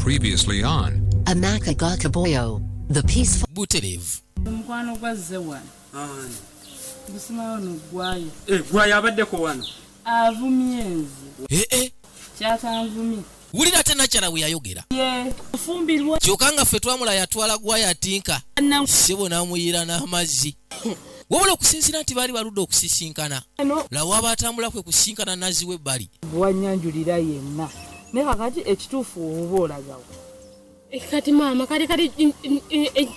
Previously on Amaka got KABOYO, the peaceful Buterevu. Mkwano gwazze wano. Busima wano gwayo. Gwayo abaddeko wano. Avumye nze. Kyatanvumye. Wulira tena kyala bwe yayogera. Fumbirwa. Kyokka nga ffe twamula yatwala gwayo atinka. Ssebo n'amuyira n'amazzi. Wabula okusinziira nti baali baludde okusisinkana. Lawa abatambula kwe kusisinkana nazzi w'ebbali. Bwanyanjulira yenna. Ne kakati ekituufu oba olagawo. Kati mama kati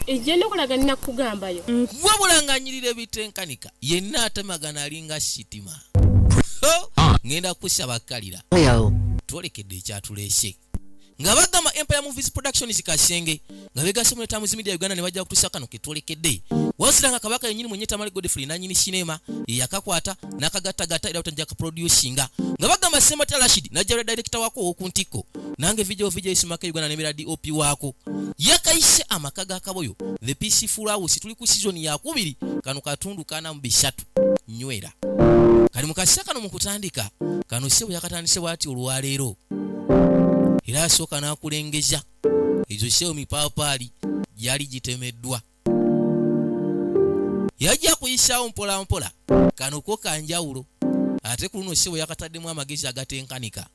ejjenda okulaga nina kugambayo. Wabula ng'anyirira ebitenkanika yenna atemagana alinga sitima. Ngenda kusaba kalira. Twolekedde ekyatuleese. Nga bagamba Empire Movies Productions Kasenge nga begase mu TAMZ Media Uganda ne bajja kutusa kano ketwolekedde. Wasiranga kabaka yennyini mwenye Tamale Godfrey nanyini sinema yakakwata nakagattagatta era utanjaka producinga. Nga bagamba Semata Rashid najja director wako okuntiko. Nange video isma Uganda nemera DOP wako. Yakaise amaka ga KABOYO. The Peaceful House tuli ku season ya 2 kano katundu kana mu 3 nywera. Kali mukasa kano mukutandika kano sebo yakatandise bwati olwaleero. Era asooka n'akulengeza ezo sebo mipaapali yali gitemeddwa. Yajja kuyisaawo mpola mpola kano ko kanjawulo ate ku luno sebo yakataddemu amagezi agatenkanika.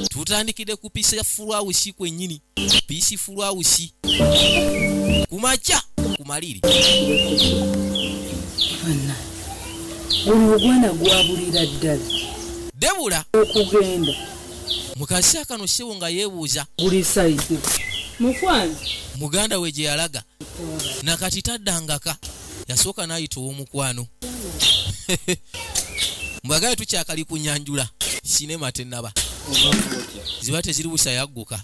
Tutandikide ku Peaceful House kwennyini. Peaceful House kumacha kumaliri Olugwana gwabulira ddala. Debula Okugenda. Mukasi akano sebo nga yeebuuza Buli side. Mukwanzi. muganda we gye yalaga nakati taddangaka yasooka n'ayita ow'omukwano. Mbagala tukyakali kunyanjula sinema tennaba ziba teziribusa yagguka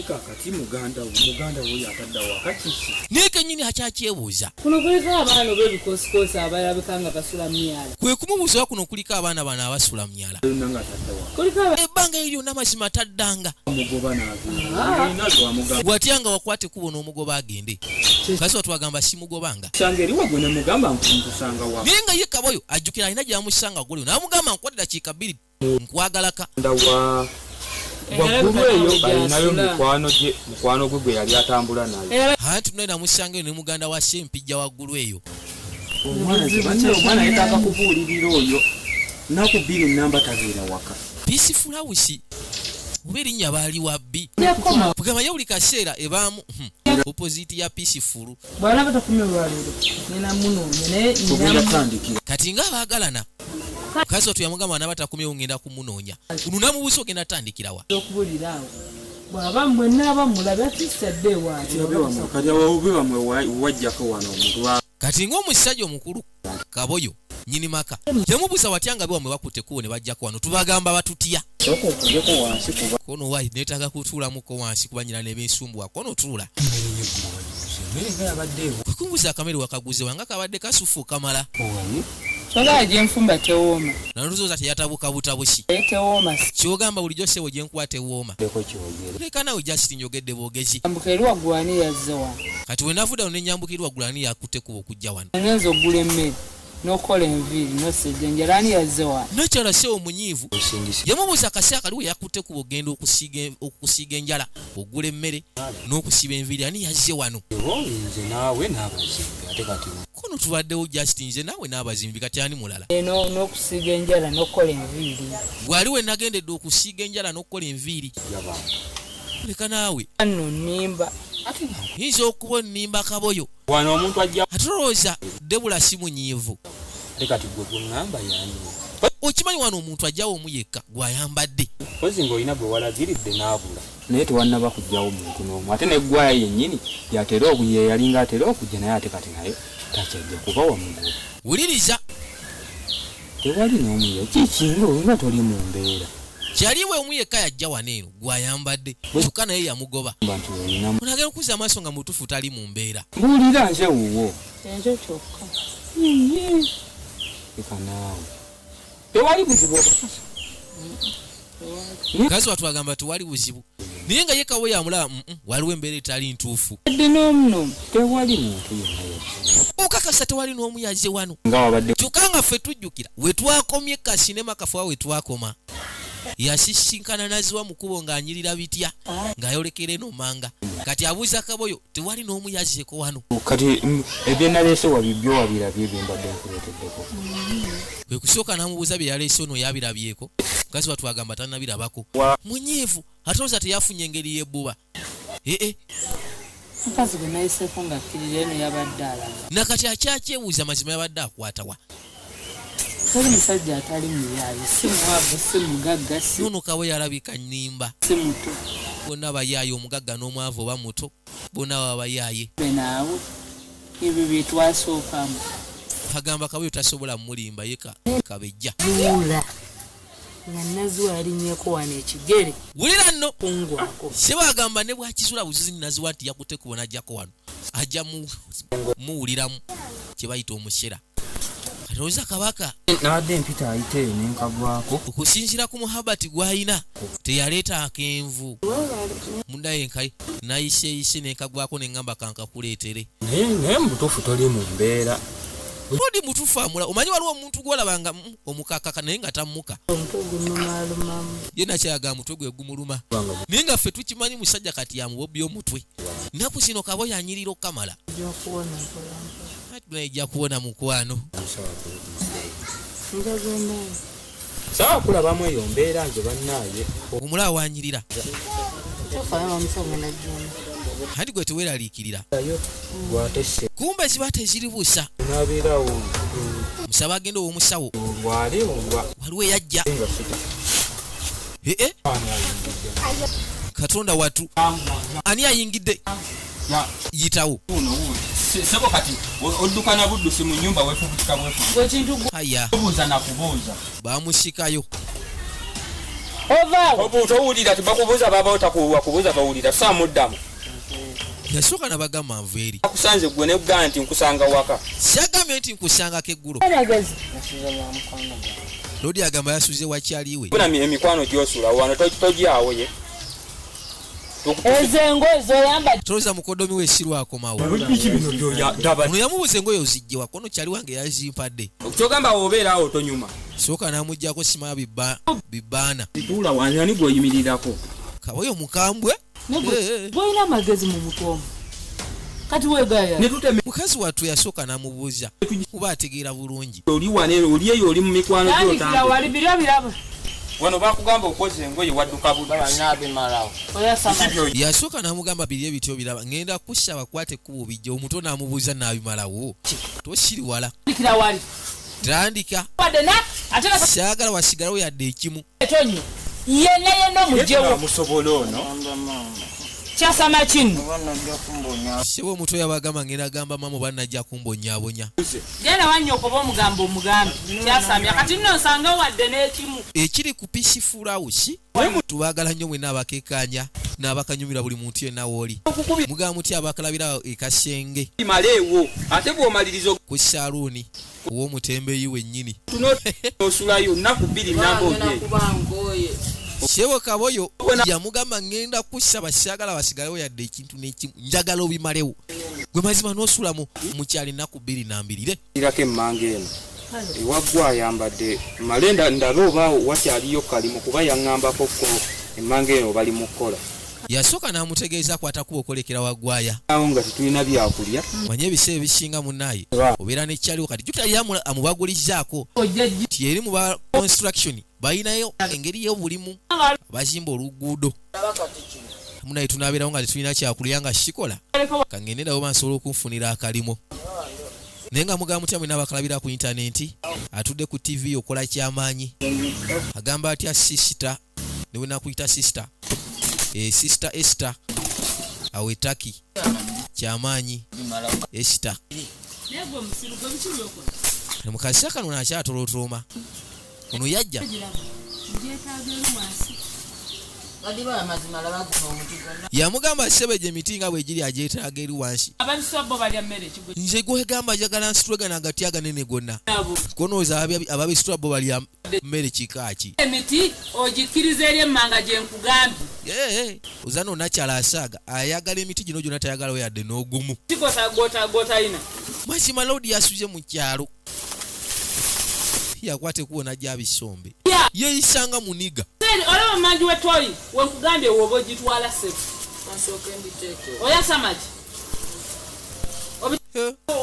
Kati muganda wo yakadda wakati. naye kennyini akyakyebuuza Kuno kuliko abaana b'ebikosikoosi abalabika nga basula myala. kwe kumubuuza kuno kuliko abaana bano abasula myala. Nanga atadda wa. Kuliko Ebbanga eryo n'amazima taddanga Mugoba nazo. bw'atyanga wakwate kubo n'omugoba agende. Kasi watwagamba simugobanga. Sangeri wagwe ne mugamba nkusanga wa. Naye nga ye KABOYO ajjukira alina gy'amusanga gulyo n'amugamba nkwate dakiika 2 nkwagalaka. Ndawa waggulu eyo balinayo mukwano gwe yali atambula naye. Anti tunaye namusanga ne muganda wa Sempijja waggulu eyo. Omwana yetaaga kubuulirira oyo naku 2 namba tabeera waka. Peaceful House oba erinnya baali wabbi kugamba ye buli kaseera ebaamu opposite ya Peaceful. bwana batakumye olwaleero. Nina munoonya naye Tandikira. Kati nga baagalana kazi watu yamugamba n'abatakumyewo ngenda kumunoonya kuno namubuusa ogenda atandikirawa okubulira awo. Bw'aba mwenna abamulaba tisadde ewaabwe. Kati awo bamwe wajjako wano omuntu. kati ng'omusajja omukulu KABOYO nyini maka yamubuusa watyanga be wamwe bakutte kubo ne bajjako wano tubagamba batutya Okujjako wansi kuba. kono wayi neetaaga kutuulamuko wansi kuba nyina n'ebensumbuwa kono tuula kwekumbuza akamere wakaguze wanga kabadde kasufu kamala Sola gyenfumba tewooma. nanozooza teyatabuka butabusi Tewooma. kyogamba bulijjo sebo gye nkwate wooma leka naawe jasiti njogedde boogezi Ambukeerwa gwani yazze wano. kati we navuddawo ne nyambukirwa gulani yakutte kuba okujja wano Ngenza ogula emmere n'okola enviiri n'osejjenjera ani yazze wano. nakyala sewo munyiivu yamubuuza akasi akali we yakutte kuba ogenda okusiiga enjala ogula emmere n'okusiba enviiri ani yazze wano kono tubaddewo jasiti nze naawe n'abazimbi kati ani mulala N'okusiiga enjala n'okola enviiri. gwali we nagendedde okusiiga enjala n'okukola enviiri leka naawe Anno nnimba. yinza okuba onnimba KABOYO Wano omuntu ajja. atolowooza Debula si munyiivu Kati gwe gw'ŋŋamba yani. okimanyi wano omuntu ajjawo omu yekka gw'ayambadde Kozi ng'olina gwe walagiridde n'abula. Naye tewannaba kujjawo omuntu n'omu. Ate n'eggwaya yennyini yatera okuye yalinga atera okujja naye ate kati naye takyajja kuba wamugoba. wuliriza Tewali n'omu ye. Kiki nga toli mu mbeera. kyaliwe omu yekka yajja wano eno gw'ayambadde kyokka naye yamugoba Bantu olinamu. onagenda okuza amaaso nga mutuufu tali mu mbeera Mbuulira nze wuwo. Ekyo kyokka. Leka naawe. Tewali buzibu. kazi watwagamba tewali buzibu naye nga ye KABOYO amulaba waliwo embeera etali ntuufu Edde n'omuno. Tewali muntu yenna yajja. okakasa tewali n'omu yazze wano Nga wabadde kyokka nga ffe tujjukira we twakomye kasinema kafuwa we twakoma yasisinkana naziwa mukubo ng'anyirira bitya ng'ayolekera eno manga kati abuuza Kaboyo tewali n'omu yazzeeko wano kati ebyenaleese wabibyo wabirabye byembadde nkuleeteddeko kwe kusooka n'amubuuza bye yaleese ono yabirabyeko mukazi watwagamba tannabirabako munyiivu atooza teyafunye engeri y'ebbuba mukazi gwe nayiseeko ng'akkirira eno yabadde alaba nakati akyakyebuuza mazima yabadde akwatawa tali musajja atali muyaayi si mwavu si mugagga nono Kaboyo alabika nnimba si muto bonna bayaaye omugagga n'omwavu oba muto bonna baba bayaaye benaawe ebyo byetwasookamu agamba Kaboyo tasobola mulimba ye kabejja ula nga naziwa alinnyeko wano ekigere wulira nno kungwako sebagamba ne bwakizula buzizi naziwa nti yakute kubona ajjako wano ajja muwuliramu kye bayita omushera katooza kabaka nabadde mpita ayite nenkagwako okusinziira ku muhabati gw'ayina teyaleeta akenvu mundayenkai nayiseyise nenkagwako neŋŋamba kankakuleetere naye mubutuufu toli mu mbeera odi mutuufu amula omanyi waliwo omuntu gwolabanga omukakaka naye nga tammuka omutwe gunumalumamu ye nakyaga mutwe gwe gumuluma naye nga ffe tukimanyi musajja kati yamubobbi omutwe nnaku zino Kaboyo anyirira okamala ejja kuwona mukwano sawa kulabamu eyo mbeera nze bannaaye omula awanyirira handi gwe teweeraliikirira gwatesse kumbe ziba teziribuusa nabeerawo musaba agenda ow'omusawo wali waliwo eyajja nga fita Katonda watu ani ayingidde yitawo sebo kati oddukana buddusi mu nyumba wefubutika wekintu aya kubuuza nakubuuza bamusikayo ovaawo towulira tibakubuuza baba otakubuuza towulira tusamuddamu yasooka nabagamba nveeri akusanze gwe neggaa nti nkusanga waka syagambye nti nkusangako eggulo lodi agamba yasuze wakyaliwe emikwano gyosula wano togyawo ye ezo engoye zoyamba toloza mukodomi wesirwakomawo biki bino byoyadaba ono yamubuuza engoye ozijjewa kono kyali wange yazimpadde kyogamba wobeerawo tonyuma sooka n'amugyako simaya bibbaana tuula wanyani gw'oyimirirako Kaboyo mukambwe bwolina amagezi mu mutwe kati wegaya mukazi wattu yasooka n'amubuuza kuba ategeera bulungi oli wane oli eyo oli mu mikwano gyotandikira wali birabiraba wano bakugamba okoze engoye wadduka budabimalawo yasooka n'amugamba biri ebityo biraba ngenda kussa bakwate ekkubo bijja omuto n'amubuuza n'abimalawo tosiri wala tandika saagala wasigalawo yadde ekimu yenna omugyewo musobola ono kyasama kino sebo omuto yabagamba ngenda agamba mama banajja kumbonyaabonya genda wanyoko oba omugambo omugambi kyasamya kati nno nsanga wadde n'ekimu ekiri ku peaceful house tubaagala nnyo mwenna abakekanya n'abakanyumira buli muntu yenna wooli mugamba muti abakalabira ekasenge maleewo ate bw'omaliriza ku saluuni ow'omutembeeyi wennyini osulayo nnaku bbiri nambooge Sebo Kaboyo yamugamba ngenda kusaba syagala basigalewo yadde ekintu n'ekimu njagala obimalewo gwe mazima n'osula mu kyali nnaku 22 irako emmanga eno ewaggwa ayambadde malenda ndaba oba wakyaliyo kalimu kuba yaŋŋambako ko emmanga eno bali mu kkola yasooka n'amutegeeza kwatakuba okolekera waggwaya awo nga tetulina byakulya manye ebiseera ebisinga munnaye obeera nekyaliwo kati jutali amubagulizzaako ti eri mu ba construction balinayo engeri y'obulimu bazimba oluguudo munaye tunabeerawo nga tetulina kyakulya nga kikola kangende nabo bansobola okunfunira akalimo naye nga mugamba mutya mwena abakalabira ku intaneti atudde ku tv okola kyamaanyi agamba atya sisita newe nakuyita sisita sister Esther awetaki kyamaanyi Esther mukasi kano nakyatolotoma ono yajja yamugamba sebeje emiti nga bwegiri agyetaaga eri wansi nze gwegamba njagala nsitulagana agati aganene gonna konooza ababisitula bo balya mmere kikaaki emiti ogikkiriza eri emmanga gye nkugambye ozana onakyala asaaga ayagala emiti gino gyonna tayagalawo yadde n'ogumu kikosa gotalina mazima lodi yasuze mu kyalo yakwate kuona jabisombe yeisanga muniga olaba manji wetoli wenkugambye woba ogitwala sefu oyasa maki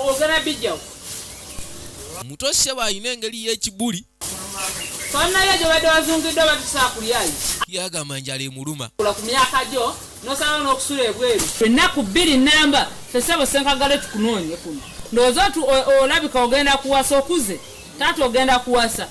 ogana bijjawo mutose bayina engeri y'ekibuli tonayo gyobadde wazungidde batusaa kulyayo yagamba njala emuluma kula ku myaka gyo nosala n'okusula ebweru ennaku 2 namba fesebo senkagale tukunoonye kuno ndowooza olabika ogenda kuwasa okuze taata ogenda kuwasa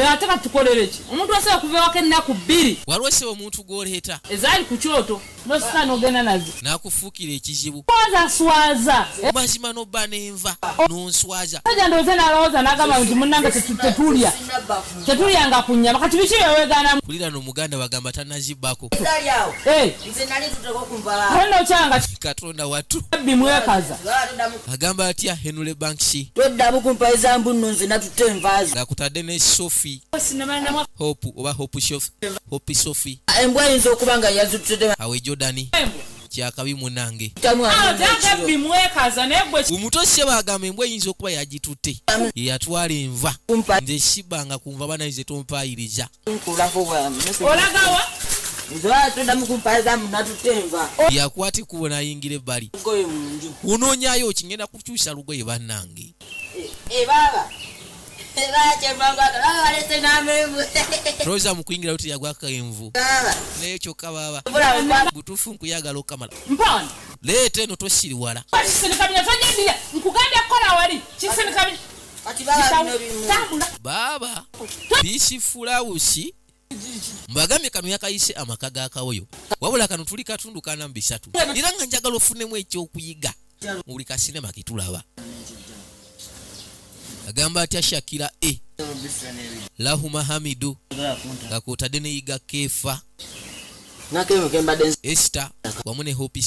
ate katukolere ki omuntu wasaba kuva ewaka ennaku 2 waliwo sebo omuntu gw'oleeta ezaali ku kyoto nosika n'ogenda nazo n'akufuukira ekizibu swazaswaza mazima n'obba n'enva n'onswaza aja ndowooza n'alowooza n'agamba nti munnange tetulyanga ku nnyama kati biki byeweegaanamu kulira n'omuganda bagamba tanazibbako ate nokyanga katonda wattu bimwekaza agamba atya henule bankshi toddamu kumpaiza mbunno nze natutte envaazi ngakutadde ne sofi hope oba hope sofi embwa eyinza okuba nga yazutudde awe jordani kyakabi munange bimwekaza naye gwe omutose bagamba embwa eyinza okuba yagitutte yeyatwala enva nze sibanga kunva banayize tompayiriza olagawa toddamu kumpaiza mbunno natutte enva yakwate kubona ayingira ebbali onoonyayo kingenda kukyusa lugoye bannange ebaba roza mukuyingira uti yagwaka envu naye kyokka baba butuufu nkuyagala okamala leeta eno tosiriwala baba biisi fulawusi mbagambye kano yakayise amaka ga kawoyo wabula kano tuli katundu kana mu 3 era nga njagala ofunemu ekyokuyiga mu buli kasinema ketulaba agamba atya Shakira Lahuma Hamidu ngakotadde ne Yiga Kefa Esther wamu ne Hope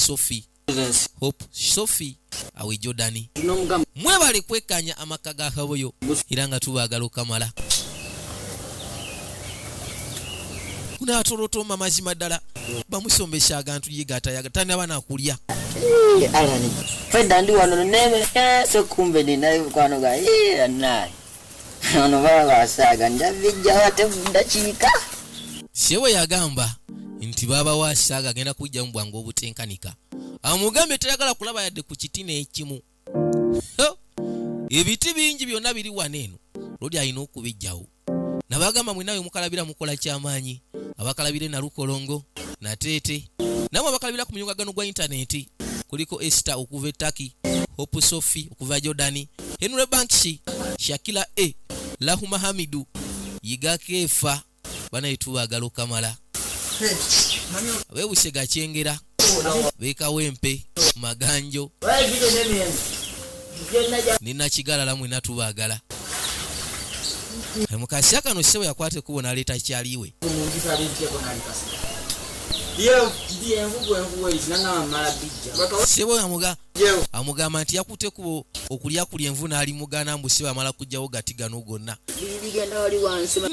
Sophie awe Jordani mwebale kwekanya amaka ga kaboyo era nga tubagala okamala kuna atolotoma mazima ddala bamusombesa agantu yigatayaga tani abana akulya fedda ndi wano neme so kumbe ninayo kwano ga naye ono baba asaga ndabijja wate ndakiika sewe yagamba nti baba wasaga agenda kujja mu bwangu obutenkanika amugambe tayagala kulaba yadde ku kitine ekimu ebiti bingi byonna biri waneeno lodi ayina okubijjawo nabagamba mwenawe mukalabira mukola kyamaanyi abakalabire na Lukolongo na Tete namwe abakalabira ku muyungagano gwa intaneti kuliko Esther okuva Turkey, Hope Sophie okuva Jordani, Henry Bankshi, Shakira Lahuma Hamidu, Yiga Kefa bana etubagala okamala abebusega kyengera beka wempe maganjo nina kigalala mwena tubagala mukasya kano sewe yakwate kubona aleta kyaliwe sebo amugamba nti yakute kubo okulya kulya envu n'ali mugana mbu sebo amala kujjawo gatigano gonna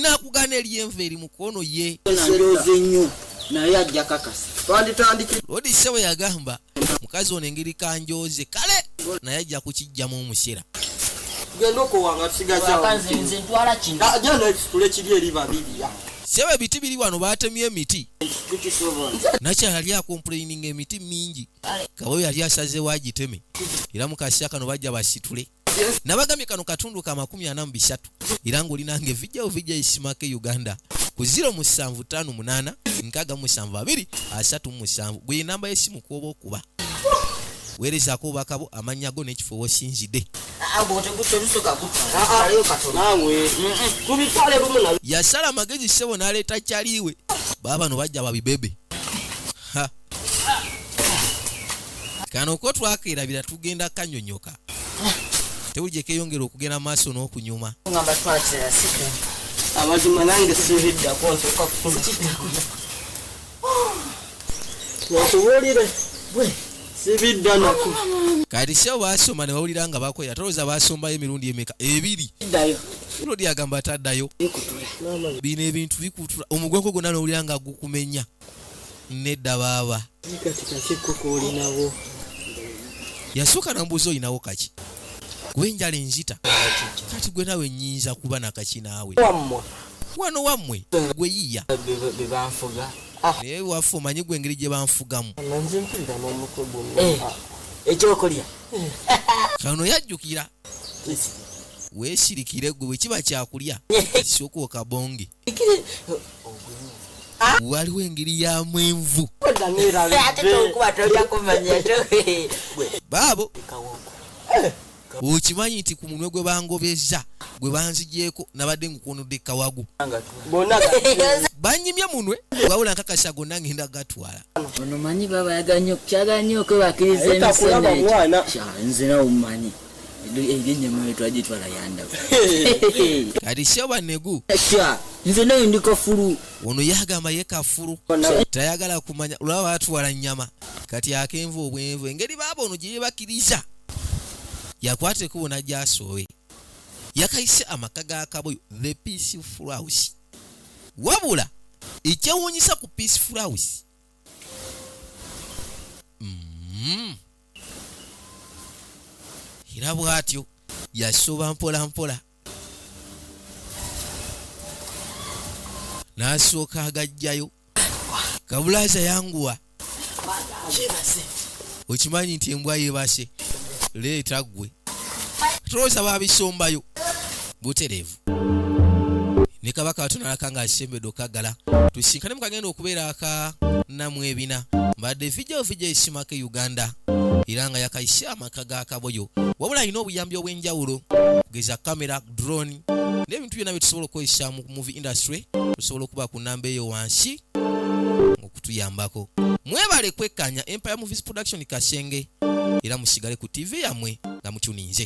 nakugana eri envu eri mukono ye naye ajja kakasa lodi sebo yagamba mukazi ono engeri kanjoze kale naye ajja kukijjamu omusera genda okuwanga tusigazakanze nze ntwala kino agenda ekitule kiri eri babiri sebo ebiti biri wano batemye emiti nakyali akomplaining emiti mingi kaboyo yali asaze wagiteme era mukasya kano bajja basitule nabagambye kano katundu ka 43 era ng'olinanga vijja isimake Uganda ku 0758 672 gwe namba y'essimu kwoba okuba weerezaako bakabo amannya go n'ekifo wosinzidde yasala amagezi sebo n'aleeta kyaliwe baabano bajja babibebe kano ko twakeerabira tugenda kanyonyoka tewulije keyongera okugenda maaso n'okunyuma amazima nange sibiddako nsooka kufuna wakubulire sibidda nako kati sebo basoma ne bawulira nga bakoya tolowooza basombayo emirundi emeka 2 lodi agamba ataddayo bino ebintu bikutula omugongo gwonna nowulira nga gukumenya nedda baaba olinawo yasooka nambuuza olinawo kaki gwenjala enzita kati gwe nawe nnyinza kuba nakakinaawe wano wammwe gwe yiya bebanfuga naye waffe omanyi gwe engeri gye banfugamu ekyokulya kano yajjukira weesirikire gwe bwe kiba kyakulya kisooka okabonge waliwo engeri ya mwenvu baabo okimanyi nti ku munwe gwe bangobeza gwe banzigyeko nabadde ngukonodde kawagu banyimye munwe wabula nkakasa gonna ngenda gatwala ono manyi baba kyagala nnyo okwebakiriza emisana nze nawe mumanyi eby'ennyama twagitwala yandago kati syoba negu nze nayo ndi kafulu ono yagamba ye kafulu tayagala kumanya olaba batwala nnyama kati akenvu obwenvu engeri baaba ono gye yebakiriza yakwateko wona gyasoowe yakayise amaka ga Kaboyo the Peaceful House wabula ekyewuunyisa ku Peaceful House era bw'atyo yasooba mpola mpola n'asooka agajjayo kabulaza yanguwa okimanyi nti embwa yeebase leeta ggwe tulowooza baabisombayo butereevu ne kabaka watonalaka ng'asembedde okagala tusinkane mukagenda okubeera aka namwebina mbadde vijja isma Uganda era nga yakayise amaka ga Kaboyo wabula alina obuyambi obw'enjawulo kugeza kamera drone n'ebintu byonna bye tusobola okukozesa mu movie industry tusobola okuba ku namba eyo wansi okutuyambako mwebale kwekkanya Empire Movies Production Kasenge era musigale ku TV yammwe nga mutuninze.